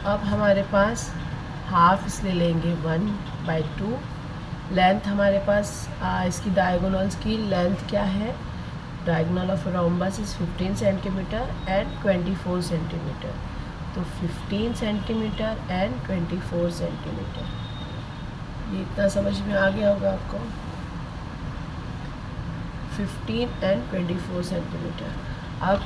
अब हमारे पास हाफ इसलिए लेंगे 1/2। लेंथ हमारे पास इसकी डायगोनल्स की लेंथ क्या है, diagonal of rhombus is 15 centimetre and 24 centimetre. तो 15 सेंटीमीटर एंड 24 सेंटीमीटर, ये इतना समझ में आ गया होगा आपको। 15 एंड 24 सेंटीमीटर। अब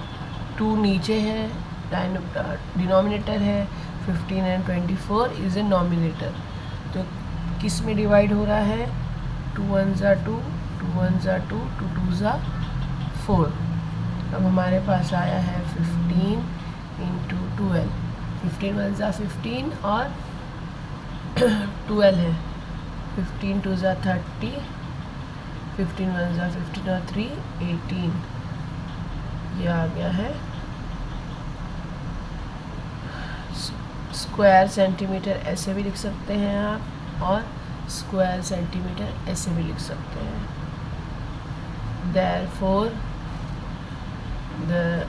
2 नीचे है, डिनोमिनेटर है, 15 एंड 24 इज़ ए नॉमिनेटर। तो किस में डिवाइड हो रहा है, 2 1 ज़ा 2, 2 1 ज़ा 2, 2 2 ज़ा 4। अब हमारे पास आया है 15 इंटू 12, 15 1 ज़ा 15 और 12 है, 15 2 ज़ा 30, 15 1 ज़ा 15 और 3 18। ये आ गया है स्क्वायर सेंटीमीटर, ऐसे भी लिख सकते हैं आप, और स्क्वायर सेंटीमीटर ऐसे भी लिख सकते हैं। Therefore the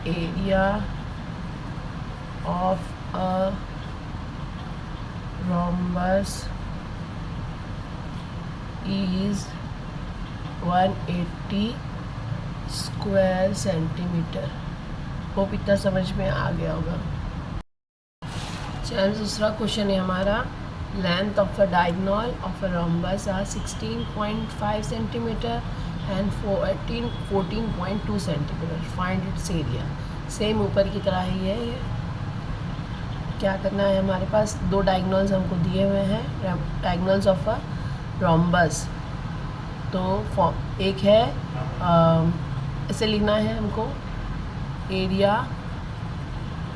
area of a rhombus is 180 square centimetre. Hope इतना समझ में आ गया होगा। चलिए दूसरा क्वेश्चन है हमारा, length of a diagonal of a rhombus are 16.5 centimetre and 14.2 centimetre, find its area. Same ऊपर की तरह ही है ये। क्या करना है, हमारे पास दो डायगोनल्स हमको दिए हुए हैं, डायगोनल्स ऑफ अ रोम्बस। तो एक है ऐसे लिखना है हमको, area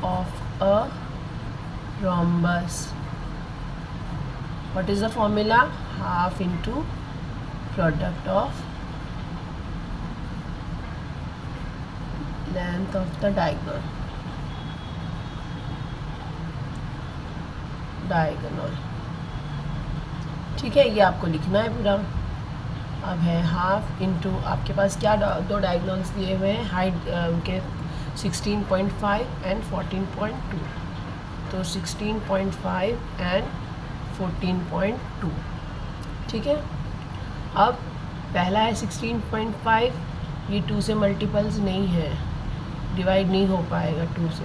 of a rhombus. What is the formula? Half into product of length of the diagonal। ठीक है, ये आपको लिखना है पूरा। अब है हाफ इंटू, आपके पास क्या दो डायगोनल्स दिए हुए हैं, हाइट उनके 16.5 एंड 14.2। तो 16.5 एंड 14.2, ठीक है। अब पहला है 16.5, ये 2 से मल्टीपल्स नहीं है, डिवाइड नहीं हो पाएगा 2 से,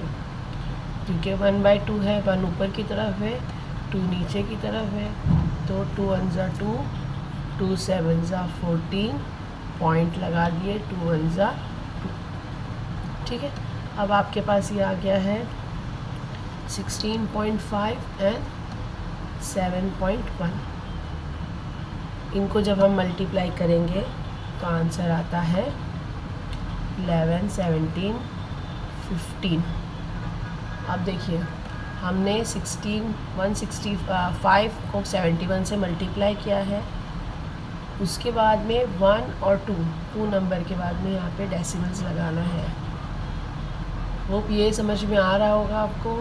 क्योंकि 1/2 है, 1 ऊपर की तरफ है, 2 नीचे की तरफ है। तो 2 1 ज़ा 2, 2 7 ज़ा 14, पॉइंट लगा दिए, 2 1 ज़ा 2, ठीक है। अब आपके पास ये आ गया है 16.5 एंड 7.1। इनको जब हम मल्टीप्लाई करेंगे तो आंसर आता है 11 17 15। अब देखिए, हमने 165 को 71 से मल्टीप्लाई किया है, उसके बाद में 1 और 2 नंबर के बाद में यहाँ पे डेसिमल्स लगाना है। होप ये समझ में आ रहा होगा आपको,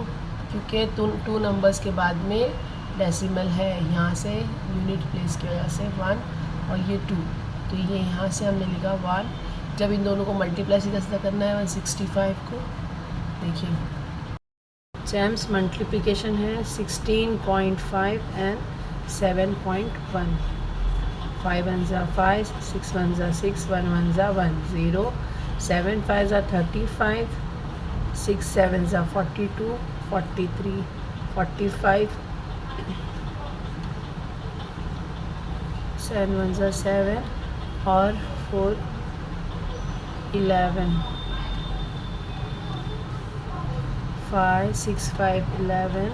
क्योंकि 2 नंबर्स के बाद में डेसिमल है, यहाँ से यूनिट प्लेस की वजह से 1 और ये 2, तो ये यहाँ से हमने लिखा 1। जब इन दोनों को मल्टीप्लाई सीधा सीधा करना है 165 को, देखिए जेम्स मल्टीप्लिकेशन है 16.5 एंड 7.1। 5 1 ज़ा 5, 6 1 ज़ा 6, 1 1 ज़ा 1 0, 7 5 ज़ा 35, 6 7 ज़ा 42, 43 45, 7 1 ज़ा 7 और 4 11, 5 6 5 11,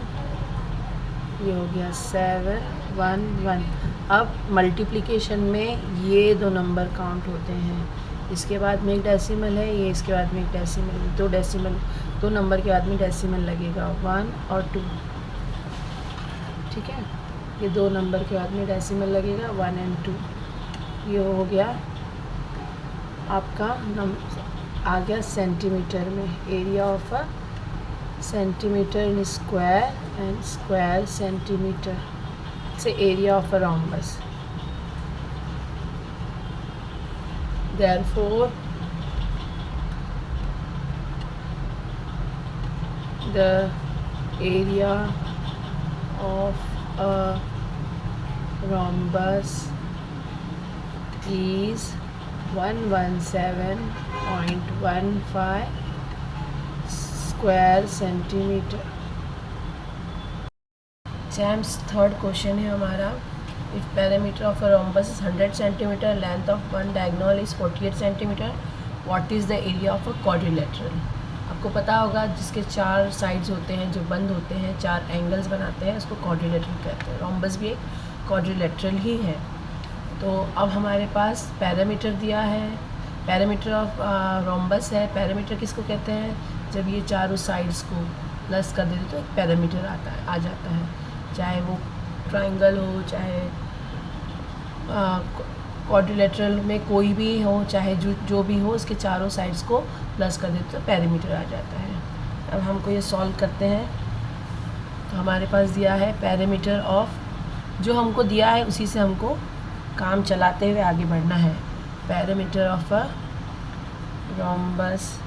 ये हो गया 7 1 1। अब मल्टीप्लिकेशन में ये 2 नंबर काउंट होते हैं, इसके बाद में एक डेसिमल है, ये इसके बाद में एक डेसिमल, 2 नंबर के बाद में डेसिमल लगेगा 1 और 2, ठीक है। ये 2 नंबर के बाद में डेसिमल लगेगा 1 एंड 2। ये हो गया आपका आ गया सेंटीमीटर में, area of a centimetre in square and square centimetre से area of a rhombus। Therefore the area of a rhombus is 117.15 square centimetre. चैम्स थर्ड क्वेश्चन है हमारा। If parameter of a rhombus is 100 centimetre, length of one diagonal is 48 centimetre, what is the area of a quadrilateral. आपको पता होगा जिसके चार sides होते हैं जो बंद होते हैं, चार एंगल्स बनाते हैं, उसको क्वाड्रिलेटरल कहते हैं। रोम्बस भी एक क्वाड्रिलेटरल ही है। तो अब हमारे पास पैरामीटर दिया है, पैरामीटर ऑफ रोम्बस है। पैरामीटर किसको कहते हैं? जब ये चारों साइड्स को प्लस कर देते तो एक पैरामीटर आ जाता है, चाहे वो ट्राइंगल हो, चाहे क्वाड्रिलेटरल में कोई भी हो, चाहे जो भी हो, इसके चारों साइड्स को प्लस कर देते तो पैरामीटर आ जाता है। अब हमको ये सॉल्व करते हैं। तो हमारे पास दिया है पैरामीटर ऑफ, जो हमको दिया है उसी से हमको काम चलाते हुए आगे बढ़ना है। पैरामीटर ऑफ अ रोम्बस,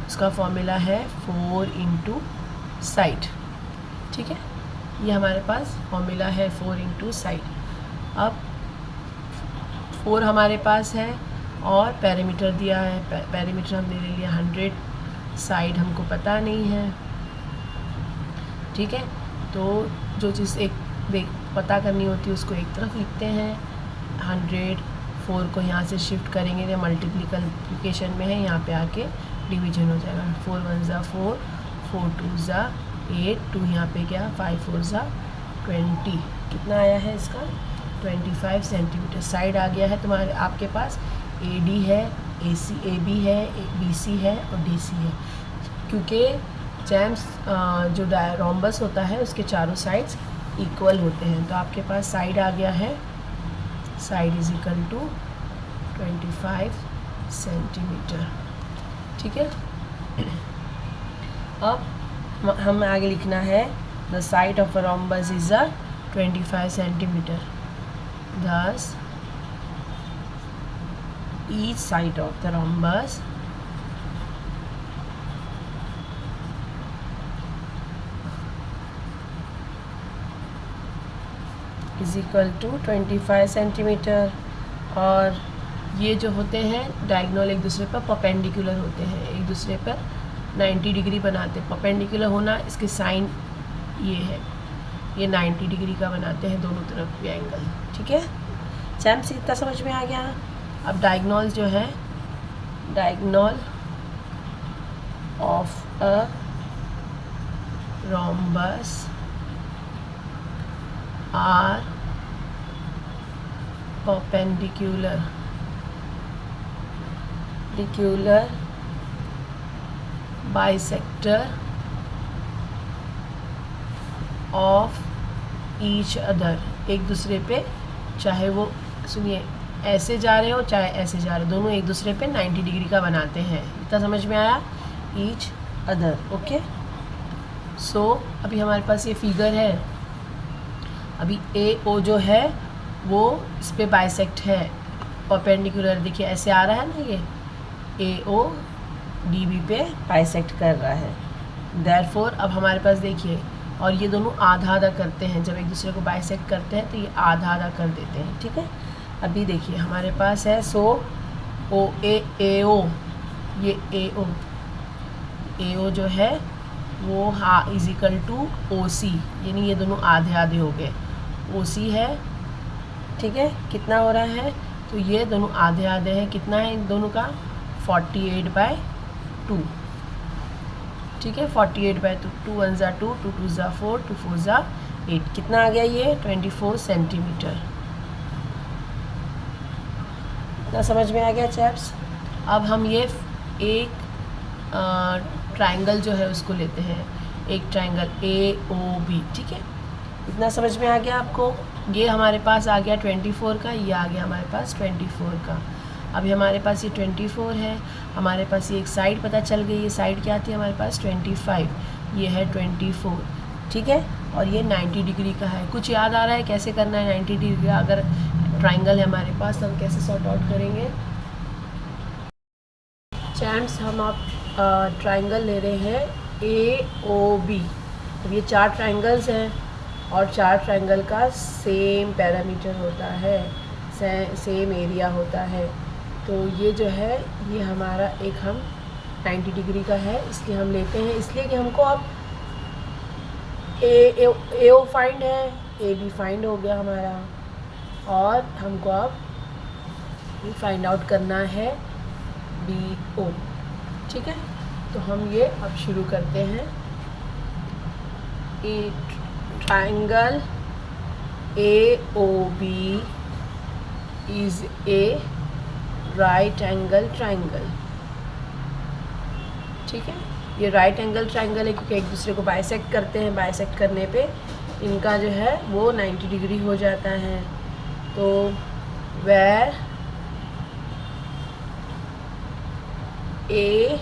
उसका फॉर्मूला है 4 इंटू साइड। ठीक है, ये हमारे पास फॉर्मूला है 4 इंटू साइड। अब 4 हमारे पास है और पैरामीटर दिया है, पैरामीटर हमने ले लिया 100, साइड हमको पता नहीं है। ठीक है, तो जो चीज़ एक पता करनी होती है उसको एक तरफ लिखते हैं। 100, 4 को यहाँ से शिफ्ट करेंगे तो मल्टीप्लिकेशन में है, यहाँ पे आके डिवीजन हो जाएगा। 4 1 ज़ा 4, 4 2 ज़ा 8, 2 यहाँ पे क्या 5 4 ज़ा 20, कितना आया है इसका 25 सेंटीमीटर। साइड आ गया है तुम्हारे, आपके पास AD है, AB है, BC है और DC है। क्योंकि जैम्स जो रोम्बस होता है उसके चारों साइड्स इक्वल होते हैं, तो आपके पास साइड आ गया है, side is equal to 25 centimetre. ठीक है, अब हमें आगे लिखना है the side of a rhombus is a 25 centimetre, thus each side of the rhombus is equal to 25 centimetre. और ये जो होते हैं डायगोनल एक दूसरे पर परपेंडिकुलर होते हैं, एक दूसरे पर 90 डिग्री बनाते हैं। परपेंडिकुलर होना इसके साइन ये है, ये 90 डिग्री का बनाते हैं दोनों तरफ भी एंगल। ठीक है, चैम्स इतना समझ में आ गया। अब डायगोनल जो है, diagonal of a rhombus are perpendicular bisector of each other. एक दूसरे पे, चाहे वो सुनिए ऐसे जा रहे हो चाहे ऐसे जा रहे हो, दोनों एक दूसरे पे 90 डिग्री का बनाते हैं। इतना समझ में आया? Each other. ओके, सो अभी हमारे पास ये फिगर है। अभी AO जो है वो इस पे बाइसेक्ट है, परपेंडिकुलर। देखिए ऐसे आ रहा है ना, ये AO DB पे बाइसेक्ट कर रहा है। देयरफॉर अब हमारे पास देखिए, और ये दोनों आधा आधा करते हैं, जब एक दूसरे को बाइसेक्ट करते हैं तो ये आधा आधा कर देते हैं। ठीक है, अभी देखिए हमारे पास है, सो AO, ये AO जो है वो इज इक्वल टू OC, यानी ये दोनों आधे आधे हो गए। OC है, ठीक है, कितना हो रहा है, तो ये दोनों आधे आधे हैं। कितना है इन दोनों का 48/2। ठीक है, 48/2, 2 1 ज़ा 2, 2 2 ज़ा 4, 2 4 ज़ा 8, कितना आ गया ये 24 सेंटीमीटर। इतना समझ में आ गया चैप्स। अब हम ये एक ट्रायंगल जो है उसको लेते हैं, एक ट्रायंगल AOB। ठीक है, इतना समझ में आ गया आपको। ये हमारे पास आ गया 24 का, ये आ गया हमारे पास 24 का। अभी हमारे पास ये 24 है, हमारे पास ये एक साइड पता चल गई। ये साइड क्या थी हमारे पास 25, ये है 24। ठीक है, और ये 90 डिग्री का है। कुछ याद आ रहा है कैसे करना है 90 डिग्री का? अगर ट्रायंगल है हमारे पास तो हम कैसे सॉर्ट आउट करेंगे? चैम्स हम आप ट्रायंगल ले रहे हैं AOB। अब ये 4 ट्रायंगल्स हैं और 4 ट्रायंगल का सेम पैरामीटर होता है, सेम एरिया होता है। तो ये जो है ये हमारा एक हम 90 डिग्री का है, इसलिए हम लेते हैं, इसलिए कि हमको अब ए ओ फाइंड है, ए बी फाइंड हो गया हमारा, और हमको अब फाइंड आउट करना है बी ओ। ठीक है, तो हम ये अब शुरू करते हैं। A triangle A O B is a right angle triangle. ठीक है, ये राइट एंगल ट्रायंगल है क्योंकि एक दूसरे को बाइसेक्ट करते हैं, बाइसेक्ट करने पे इनका जो है वो 90 डिग्री हो जाता है। तो where a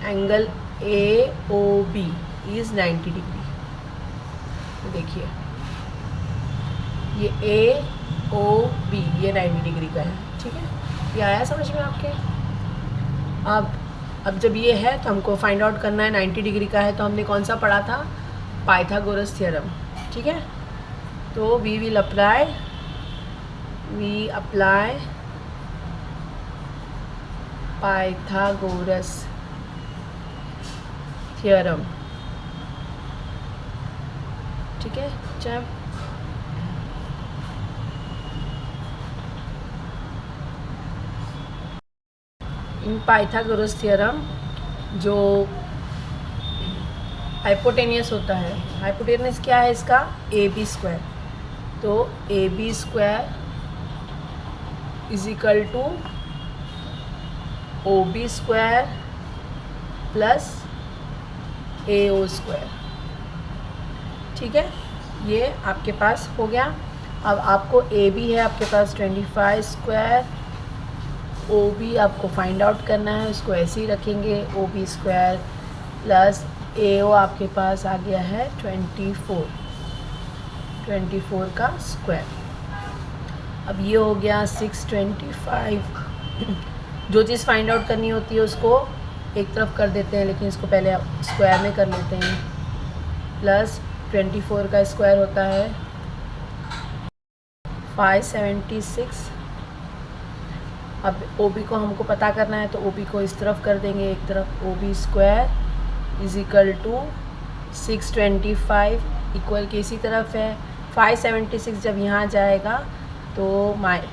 angle A O B is 90 degree. तो देखिए ये ए ओ बी ये 90 डिग्री का है। ठीक है, ये आया समझ में आपके? अब जब ये है तो हमको फाइंड आउट करना है 90 डिग्री का है, तो हमने कौन सा पढ़ा था? Pythagoras theorem. ठीक है, तो we will apply Pythagoras theorem. ठीक है, चल इन पाइथागोरस थ्योरम जो हाइपोटेनियस होता है, हाइपोटेनियस क्या है इसका? A B square. तो A B square is equal to O B square plus A O square. ठीक है, ये आपके पास हो गया। अब आपको ए बी है आपके पास 25 स्क्वायर, ओ बी आपको फाइंड आउट करना है, उसको ऐसे ही रखेंगे, ओ बी स्क्वायर प्लस ए ओ आपके पास आ गया है 24 का स्क्वायर। अब ये हो गया 625। जो चीज़ फाइंड आउट करनी होती है उसको एक तरफ कर देते हैं, लेकिन इसको पहले स्क्वायर में कर लेते हैं। प्लस 24 का स्क्वायर होता है 576। अब ओ बी को हमको पता करना है, तो ओ बी को इस तरफ कर देंगे एक तरफ, O B square is equal to 625 equal के इसी तरफ है 576। जब यहाँ जाएगा तो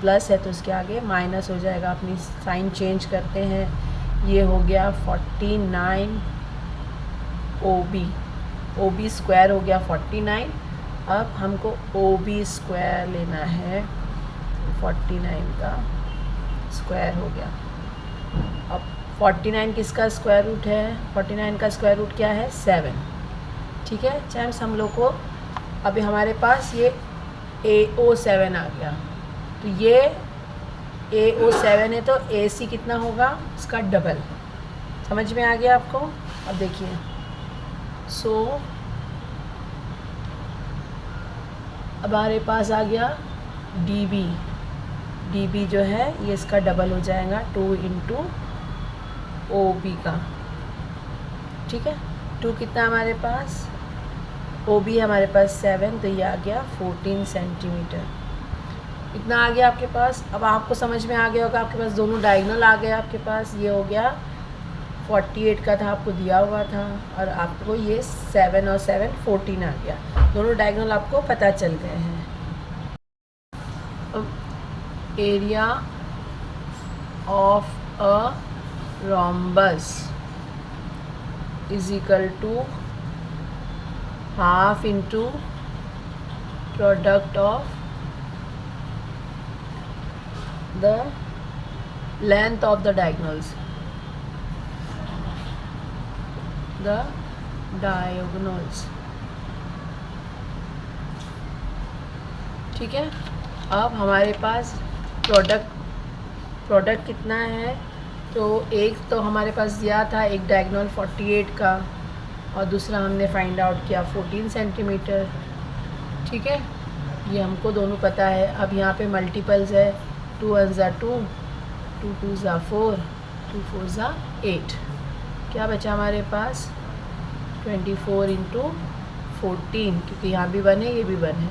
प्लस है तो उसके आगे माइनस हो जाएगा, अपनी साइन चेंज करते हैं। ये हो गया 49 ओ बी स्क्वायर हो गया 49। अब हमको ओ बी स्क्वायर लेना है, 49 का स्क्वायर हो गया। अब 49 किसका स्क्वायर रूट है? 49 का स्क्वायर रूट क्या है? 7। ठीक है चैम्स, हम लोग को अभी हमारे पास ये AO7 आ गया। तो ये AO7 है तो AC कितना होगा? इसका डबल। समझ में आ गया आपको? अब देखिए, सो अब हमारे पास आ गया DB जो है ये इसका डबल हो जाएगा 2 इंटू OB का। ठीक है, 2 कितना हमारे पास? OB हमारे पास 7, तो ये आ गया 14 सेंटीमीटर। इतना आ गया आपके पास। अब आपको समझ में आ गया होगा, आपके पास दोनों डायगोनल आ गए आपके पास। ये हो गया 48 का था, आपको दिया हुआ था, और आपको ये 7 और 7 14 आ गया। दोनों डायगोनल आपको पता चल गए हैं। अब area of a rhombus is equal to half into product of the length of the diagonals, ठीक है। अब हमारे पास प्रोडक्ट कितना है? तो एक तो हमारे दिया दिया था एक डायगोनल 48 का, और दूसरा हमने फाइंड आउट किया 14 सेंटीमीटर। ठीक है, ये हमको दोनों पता है। अब यहाँ पे मल्टीपल्स है, 2 1 ज़ा 2, 2 2 ज़ा 4, 2 4 ज़ा 8। क्या बचा हमारे पास? 24 इंटू 14, क्योंकि यहाँ भी 1 है, ये भी 1 है।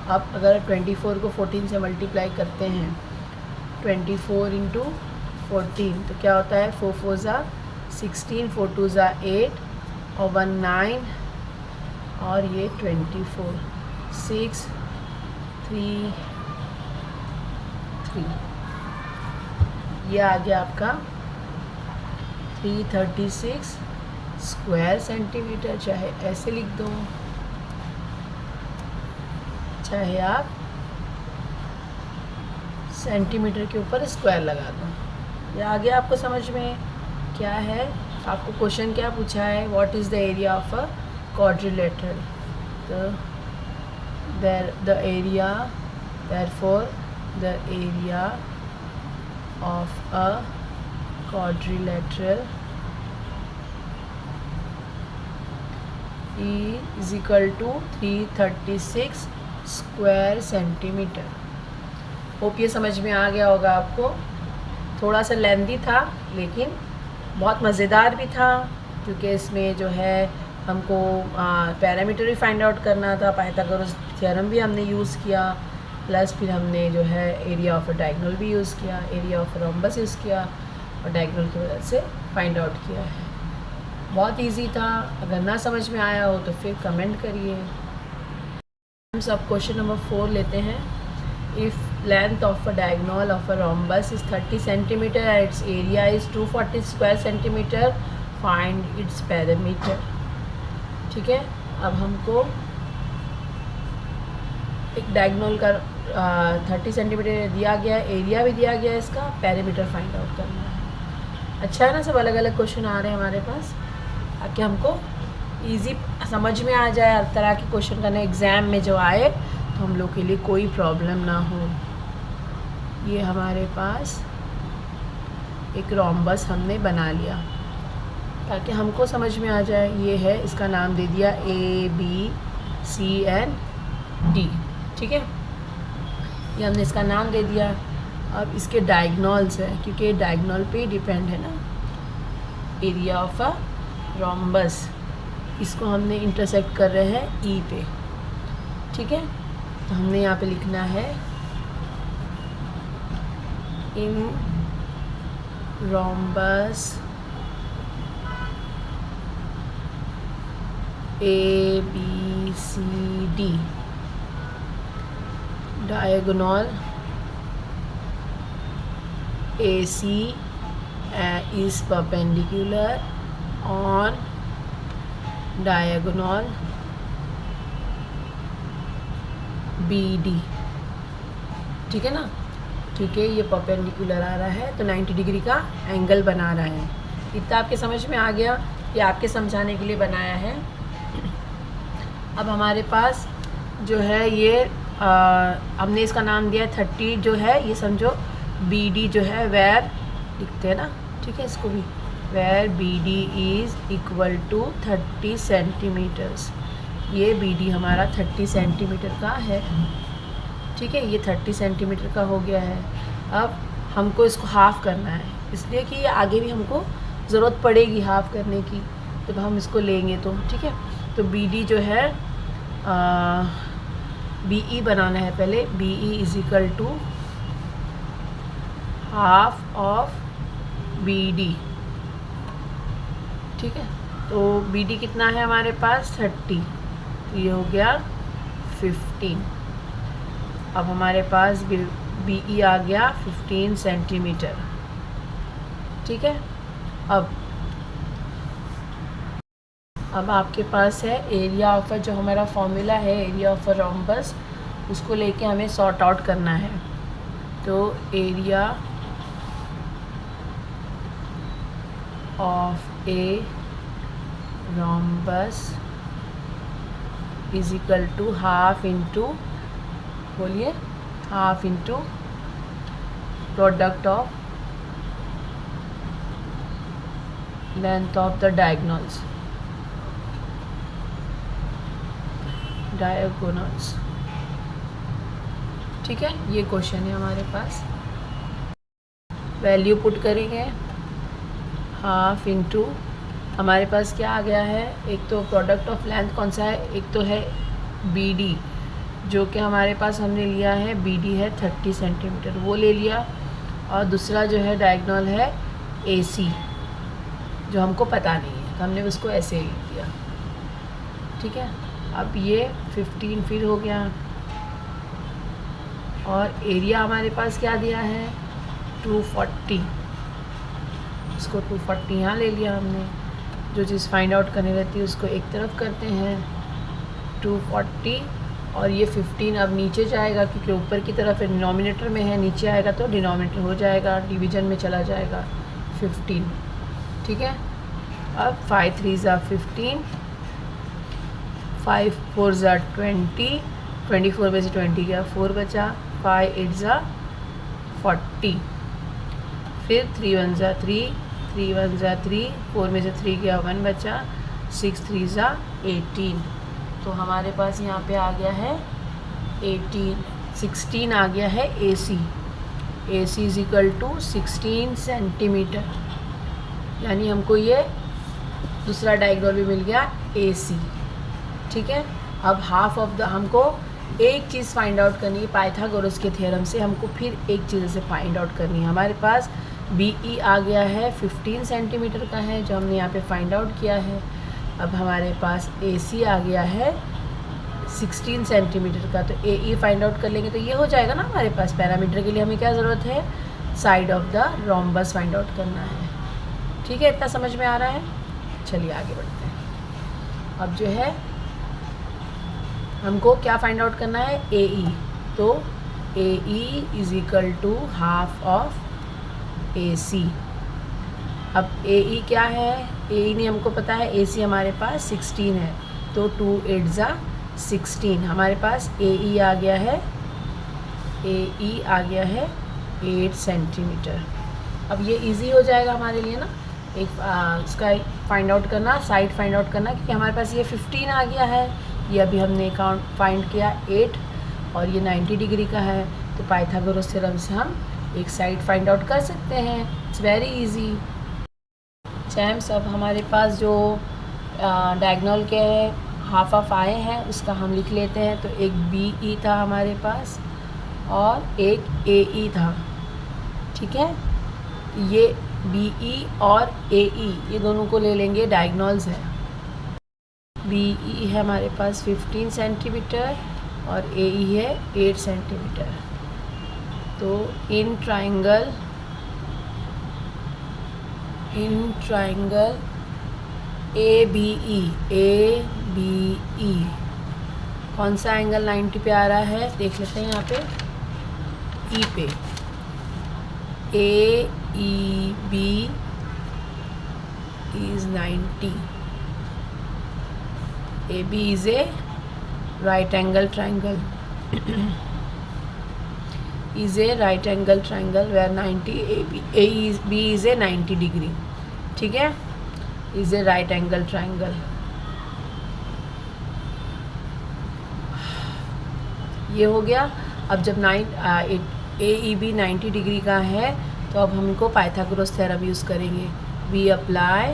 अब अगर 24 को 14 से मल्टीप्लाई करते हैं, 24 इंटू 14 तो क्या होता है, 4 4 ज़ा 16, 4 2 ज़ा 8 और 1 9 और ये 24, 6 3 3, ये आ गया आपका 336 स्क्वायर सेंटीमीटर। चाहे ऐसे लिख दो, चाहे आप सेंटीमीटर के ऊपर स्क्वायर लगा दो। ये आ गया आपको समझ में। क्या है आपको क्वेश्चन क्या पूछा है, what is the area of a quadrilateral. तो the area, therefore the area of a quadrilateral is equal to 336 square centimetre. Hope ये समझ में आ गया होगा आपको। थोड़ा सा लेंदी था लेकिन बहुत मज़ेदार भी था, क्योंकि इसमें जो है हमको पैरामीटर भी फाइंड आउट करना था, पाइथागोरस थ्योरम भी हमने यूज़ किया, प्लस फिर हमने जो है एरिया ऑफ अ डायगोनल भी यूज़ किया, एरिया ऑफ रोम्बस यूज़ किया और डायगोनल की वजह से फाइंड आउट किया है। बहुत इजी था। अगर ना समझ में आया हो तो फिर कमेंट करिए। हम सब क्वेश्चन नंबर 4 लेते हैं। If length of a diagonal of a rhombus is 30 centimetre and it's area is 240 square centimetre, find it's parameter. ठीक है, अब हमको एक डायगोनल का 30 सेंटीमीटर दिया गया है, एरिया भी दिया गया है, इसका पैरामीटर फाइंड आउट करना है। अच्छा है ना, सब अलग अलग क्वेश्चन आ रहे हैं हमारे पास, ताकि हमको इजी समझ में आ जाए। हर तरह के क्वेश्चन करने एग्ज़ाम में जो आए तो हम लोग के लिए कोई प्रॉब्लम ना हो। ये हमारे पास एक रोम्बस हमने बना लिया ताकि हमको समझ में आ जाए। ये है, इसका नाम दे दिया ABCD। ठीक है, ये हमने इसका नाम दे दिया। अब इसके डायगोनल्स है, क्योंकि डायगोनल पे डिपेंड है ना एरिया ऑफ अ रोम्बस। इसको हमने इंटरसेक्ट कर रहे हैं ई पे। ठीक है, तो हमने यहाँ पे लिखना है इन rhombus ABCD diagonal AC is perpendicular on diagonal BD। ठीक है ना, क्योंकि ये परपेंडिकुलर आ रहा है तो 90 डिग्री का एंगल बना रहा है। इतना आपके समझ में आ गया, ये आपके समझाने के लिए बनाया है। अब हमारे पास जो है ये हमने इसका नाम दिया 30 जो है, ये समझो BD जो है वेयर लिखते हैं ना। ठीक है, इसको भी where BD is equal to 30 centimetres. ये BD हमारा 30 सेंटीमीटर का है। ठीक है, ये 30 सेंटीमीटर का हो गया है। अब हमको इसको हाफ़ करना है, इसलिए कि ये आगे भी हमको ज़रूरत पड़ेगी हाफ़ करने की, जब हम इसको लेंगे तो। ठीक है, तो BD जो है BE बनाना है पहले। BE is equal to half of BD। ठीक है, तो BD कितना है हमारे पास 30, तो ये हो गया 15। अब हमारे पास BE आ गया 15 सेंटीमीटर। ठीक है, अब आपके पास है एरिया ऑफ जो हमारा फॉर्मूला है एरिया ऑफ अ रोम्बस, उसको लेके हमें सॉर्ट आउट करना है। तो area of a rhombus is equal to half into, बोलिए, half into product of length of the diagonals. ठीक है, ये क्वेश्चन है हमारे पास। वैल्यू पुट करेंगे, हाफ इंटू हमारे पास क्या आ गया है, एक तो प्रोडक्ट ऑफ लेंथ कौन सा है, एक तो है बी डी, जो कि हमारे पास हमने लिया है बी डी है 30 सेंटीमीटर, वो ले लिया। और दूसरा जो है डायगोनल है ए सी, जो हमको पता नहीं है, तो हमने उसको ऐसे ही लिख दिया। ठीक है, अब ये 15 फिर हो गया। और एरिया हमारे पास क्या दिया है 240, इसको 240 यहाँ ले लिया हमने। जो चीज़ फाइंड आउट करनी रहती है उसको एक तरफ करते हैं 240, और ये 15 अब नीचे जाएगा क्योंकि ऊपर की तरफ डिनोमिनेटर में है, नीचे आएगा तो डिनोमिनेटर हो जाएगा, डिवीज़न में चला जाएगा 15। ठीक है, अब 5 3 ज़ा 15, 5 4 ज़ा 20, 24 में से 20 गया 4 बचा, 5 8 ज़ा 40, फिर 3 1 ज़ा 3, 3 1 ज़ा 3, 4 में से 3 गया 1 बचा, 6 3 ज़ा 18। तो हमारे पास यहाँ पे आ गया है 16 आ गया है ए सी। ए सी इज इक्वल टू 16 सेंटीमीटर, यानी हमको ये दूसरा डायगोनल भी मिल गया ए सी। ठीक है, अब हाफ ऑफ द, हमको एक चीज़ फाइंड आउट करनी है पाइथागोरस के थ्योरम से, हमको फिर एक चीज़ से फाइंड आउट करनी है। हमारे पास बी ई आ गया है 15 सेंटीमीटर का है, जो हमने यहाँ पे फाइंड आउट किया है। अब हमारे पास ए सी आ गया है 16 सेंटीमीटर का, तो ए ई फाइंड आउट कर लेंगे तो ये हो जाएगा ना हमारे पास। पैरामीटर के लिए हमें क्या ज़रूरत है, side of the rhombus find out करना है। ठीक है, इतना समझ में आ रहा है। चलिए आगे बढ़ते हैं। अब जो है हमको क्या फाइंड आउट करना है, ए ई। तो A E is equal to half of A C. अब ए ई क्या है, ए ई नहीं हमको पता है, ए सी हमारे पास 16 है, तो 2 8 ज़ा 16, हमारे पास ए ई आ गया है, ए ई आ गया है 8 सेंटीमीटर। अब ये इजी हो जाएगा हमारे लिए ना, एक इसका फाइंड आउट करना, साइड फाइंड आउट करना, क्योंकि हमारे पास ये 15 आ गया है, ये अभी हमने काउंट फाइंड किया 8, और ये 90 डिग्री का है, तो पाइथागोरस थ्योरम से हम एक साइड फाइंड आउट कर सकते हैं। It's very easy. चैम्स, अब हमारे पास जो डायगोनल के हाफ ऑफ आए हैं उसका हम लिख लेते हैं। तो एक बी ई था हमारे पास और एक ए ई था। ठीक है, ये बी ई और ए ई ये दोनों को ले लेंगे, डायगोनल्स है। बी ई है हमारे पास 15 सेंटीमीटर और ए ई है 8 सेंटीमीटर। तो in triangle A B E कौन सा एंगल 90 पे आ रहा है, देख लेते हैं यहाँ पे ई पे। A E B is 90। A B is a right angle triangle is a right angle triangle where 90 B is a 90 degree। ठीक है, is a right angle triangle। ये हो गया। अब जब ए ई बी 90 डिग्री का है तो अब हमको पाइथागोरस थ्योरम यूज़ करेंगे। We apply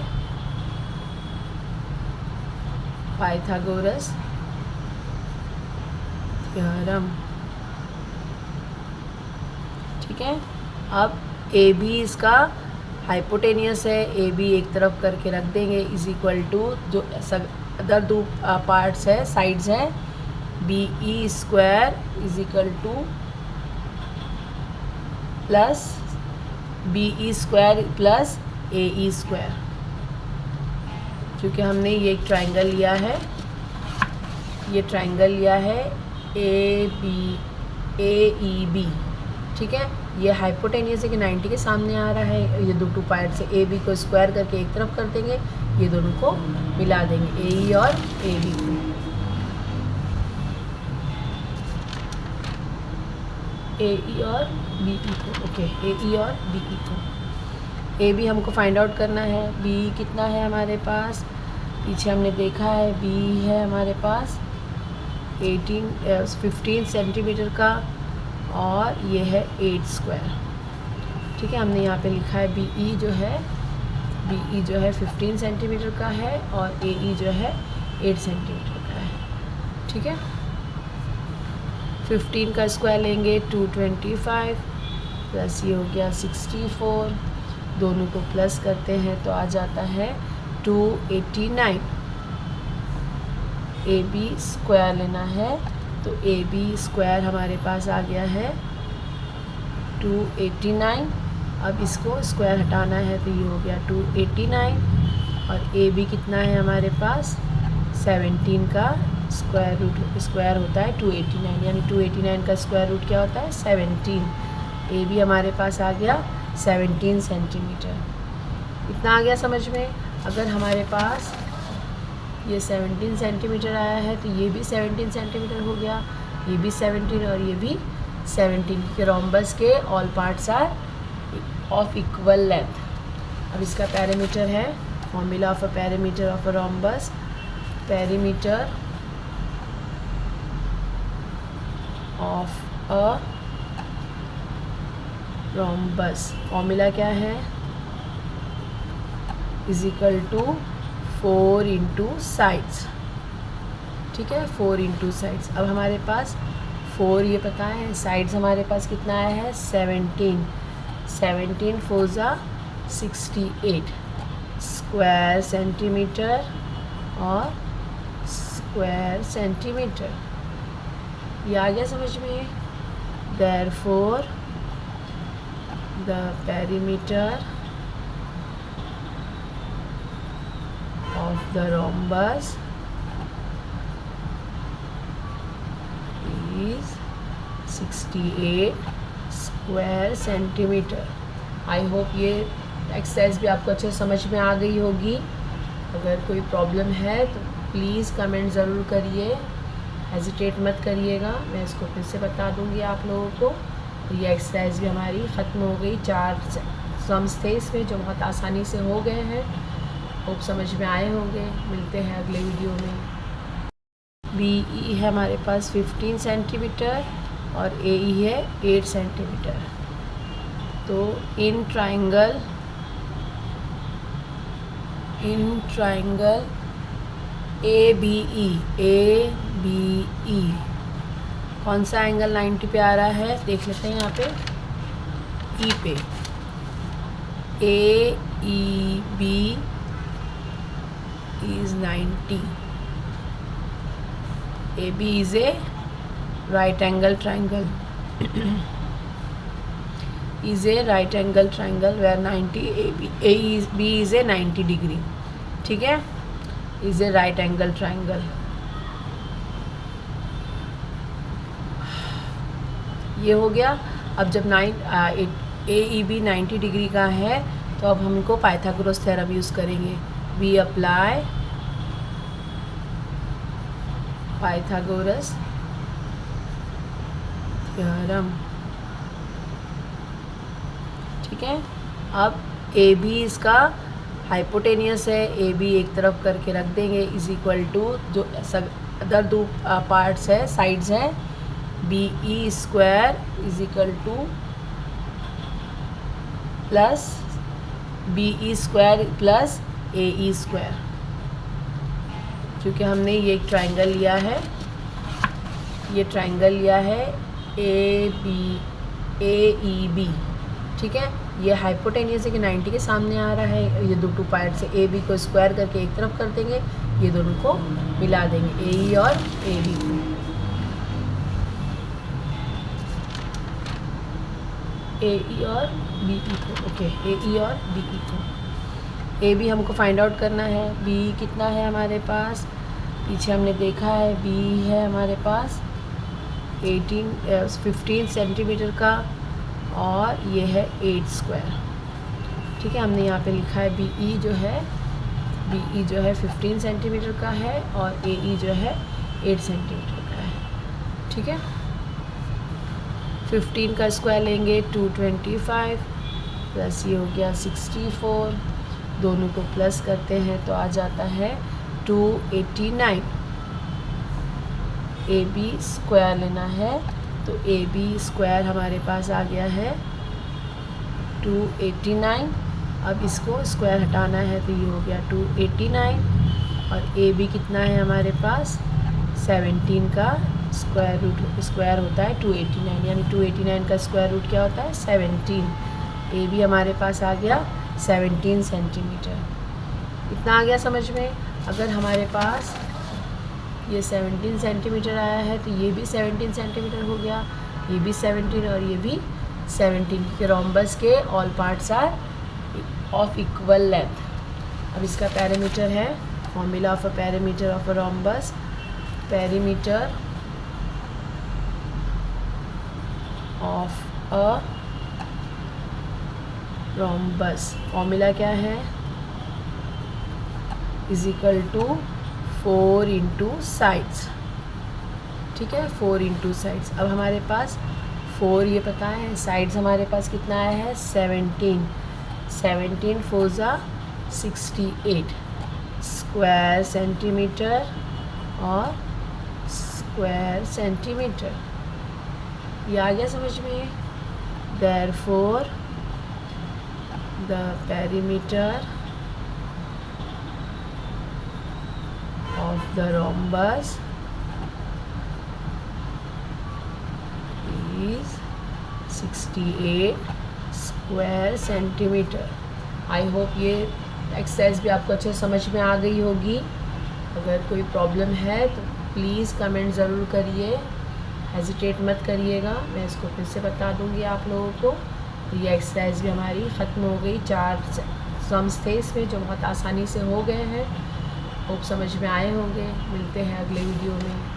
Pythagoras theorem. ठीक है, अब ए बी इसका हाइपोटेनियस है, ए बी एक तरफ करके रख देंगे, इज इक्वल टू जो अदर दो पार्ट्स है, साइड्स हैं, B E square is equal to plus B E square plus A E square. क्योंकि हमने ये एक ट्राइंगल लिया है, ये ट्राइंगल लिया है ए ई बी। ठीक है, ये हाइपोटेनियस है कि 90 के सामने आ रहा है। ये दो पार्ट से ए बी को स्क्वायर करके एक तरफ कर देंगे, ये दोनों को मिला देंगे, ए ई और ए बी को। ए ई और बी ई को, ओके, ए ई और बी ई को। ए बी हमको फाइंड आउट करना है। बी कितना है हमारे पास, पीछे हमने देखा है, बी है हमारे पास 15 सेंटीमीटर का और ये है 8 स्क्वायर। ठीक है, हमने यहाँ पे लिखा है बी ई जो है बी ई जो है 15 सेंटीमीटर का है और ए ई जो है 8 सेंटीमीटर का है। ठीक है, 15 का स्क्वायर लेंगे 225 प्लस ये हो गया 64, दोनों को प्लस करते हैं तो आ जाता है 289। ए बी स्क्वायर लेना है तो ए बी स्क्वायर हमारे पास आ गया है 289। अब इसको स्क्वायर हटाना है तो ये हो गया 289 और ए बी कितना है हमारे पास 17 का स्क्वायर होता है 289, यानी 289 का स्क्वायर रूट क्या होता है 17। ए बी हमारे पास आ गया 17 सेंटीमीटर। इतना आ गया समझ में। अगर हमारे पास ये 17 सेंटीमीटर आया है तो ये भी 17 सेंटीमीटर हो गया, ये भी 17 और ये भी 17 के रोम्बस के all parts are of equal length. अब इसका पैरामीटर है, formula of a parameter of a rhombus, parameter of a rhombus formula क्या है, is equal to 4 into sides. ठीक है, 4 इंटू साइड्स। अब हमारे पास 4 ये पता है, साइड्स हमारे पास कितना आया है 17, 17 4 ज़ा 68 स्क्वायर सेंटीमीटर और स्क्वायर सेंटीमीटर। ये आ गया समझ में। Therefore the perimeter of the rhombus is 68 square centimetre. I hope ये एक्सरसाइज भी आपको अच्छे समझ में आ गई होगी। अगर कोई प्रॉब्लम है तो प्लीज़ कमेंट ज़रूर करिए, हेजिटेट मत करिएगा, मैं इसको फिर से बता दूंगी आप लोगों को। तो ये एक्सरसाइज भी हमारी ख़त्म हो गई। 4 सम्स थे इसमें जो बहुत आसानी से हो गए हैं। होप समझ में आए होंगे। मिलते हैं अगले वीडियो में। बी ई है हमारे पास 15 सेंटीमीटर और ए ई है 8 सेंटीमीटर। तो in triangle A B E कौन सा एंगल 90 पे आ रहा है देख लेते हैं। यहाँ पे ई पे A E B is 90. AB is a right angle triangle. Is a right angle triangle where 90 B is a 90 degree. ठीक है, is a right angle triangle. ये हो गया। अब जब AEB 90 डिग्री का है तो अब हमको पाइथागोरस थ्योरम यूज़ करेंगे। We apply Pythagoras theorem। ठीक है, अब ए बी इसका हाइपोटेनियस है, ए बी एक तरफ करके रख देंगे इज इक्वल टू जो अदर दो पार्ट्स है साइड्स हैं B E square is equal to plus B E square plus A E square. क्योंकि हमने ये एक ट्राइंगल लिया है, ये ट्राइंगल लिया है ए ई बी। ठीक है, ये हाइपोटेनियस है कि 90 के सामने आ रहा है। ये दो पार्ट से ए बी को स्क्वायर करके एक तरफ कर देंगे, ये दोनों को मिला देंगे ए ई और ए बी को। ए ई और बी ई को, ओके, ए ई और बी ई को। ए बी हमको फाइंड आउट करना है। बी कितना है हमारे पास, पीछे हमने देखा है बी है हमारे पास 15 सेंटीमीटर का और ये है 8 स्क्वायर। ठीक है, हमने यहाँ पे लिखा है बी ई जो है 15 सेंटीमीटर का है और ए ई जो है 8 सेंटीमीटर का है। ठीक है, 15 का स्क्वायर लेंगे 225 प्लस ये हो गया 64, दोनों को प्लस करते हैं तो आ जाता है 289। ए बी स्क्वायर लेना है तो ए बी स्क्वायर हमारे पास आ गया है 289। अब इसको स्क्वायर हटाना है तो ये हो गया 289 और ए बी कितना है हमारे पास 17 का स्क्वायर होता है 289, यानी 289 का स्क्वायर रूट क्या होता है 17। ए बी हमारे पास आ गया 17 सेंटीमीटर। इतना आ गया समझ में। अगर हमारे पास ये 17 सेंटीमीटर आया है तो ये भी 17 सेंटीमीटर हो गया, ये भी 17 और ये भी 17 के रोम्बस के all parts are of equal length. अब इसका पैरामीटर है, formula of a parameter of a rhombus, parameter of a rhombus formula क्या है, is equal to 4 into sides. ठीक है, 4 इंटू साइड्स। अब हमारे पास 4 ये पता है, साइड्स हमारे पास कितना आया है 17, 17 4 ज़ा 68 स्क्वायर सेंटीमीटर और स्क्वायर सेंटीमीटर। ये आ गया समझ में। Therefore the perimeter of the rhombus is 68 square centimetre. I hope ये एक्सरसाइज भी आपको अच्छे समझ में आ गई होगी। अगर कोई प्रॉब्लम है तो प्लीज़ कमेंट ज़रूर करिए, हेजिटेट मत करिएगा, मैं इसको फिर से बता दूंगी आप लोगों को। ये एक्सरसाइज भी हमारी ख़त्म हो गई। 4 सम्स थे इसमें जो बहुत आसानी से हो गए हैं। होप समझ में आए होंगे। मिलते हैं अगले वीडियो में।